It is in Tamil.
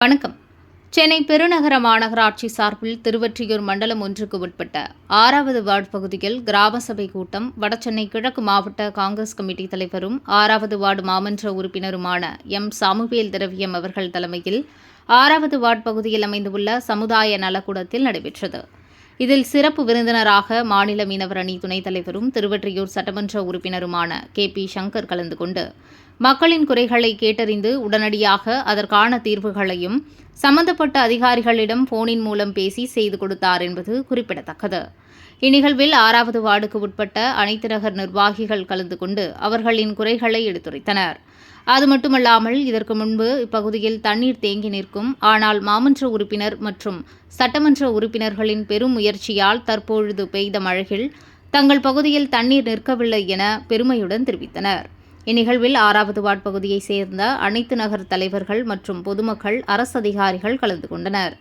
வணக்கம். சென்னை பெருநகர மாநகராட்சி சார்பில் திருவொற்றியூர் மண்டலம் 1க்கு உட்பட்ட 6வது வார்டு பகுதியில் கிராம சபை கூட்டம் வடசென்னை கிழக்கு மாவட்ட காங்கிரஸ் கமிட்டி தலைவரும் 6வது வார்டு மாமன்ற உறுப்பினருமான எம். சாமுவேல் திரவியம் அவர்கள் தலைமையில் 6வது வார்டு பகுதியில் அமைந்துள்ள சமுதாய நலக்கூடத்தில் நடைபெற்றது. இதில் சிறப்பு விருந்தினராக மாநில மீனவர் அணி துணைத் தலைவரும் திருவொற்றியூர் சட்டமன்ற உறுப்பினருமான KP சங்கர் கலந்து கொண்டு மக்களின் குறைகளை கேட்டறிந்து உடனடியாக அதற்கான தீர்வுகளையும் சம்பந்தப்பட்ட அதிகாரிகளிடம் போனின் மூலம் பேசி செய்து கொடுத்தார் என்பது குறிப்பிடத்தக்கது. இந்நிகழ்வில் 6வது வார்டுக்கு உட்பட்ட அனைத்து நகர் நிர்வாகிகள் கலந்து கொண்டு அவர்களின் குறைகளை எடுத்துரைத்தனர். அது மட்டுமல்லாமல் இதற்கு முன்பு இப்பகுதியில் தண்ணீர் தேங்கி நிற்கும். ஆனால் மாமன்ற உறுப்பினர் மற்றும் சட்டமன்ற உறுப்பினர்களின் பெரும் முயற்சியால் தற்பொழுது பெய்த மழையில் தங்கள் பகுதியில் தண்ணீர் நிற்கவில்லை என பெருமையுடன் தெரிவித்தனர். இந்நிகழ்வில் 6வது வார்டு பகுதியைச் சேர்ந்த அனைத்து நகர் தலைவர்கள் மற்றும் பொதுமக்கள், அரசு அதிகாரிகள் கலந்து கொண்டனர்.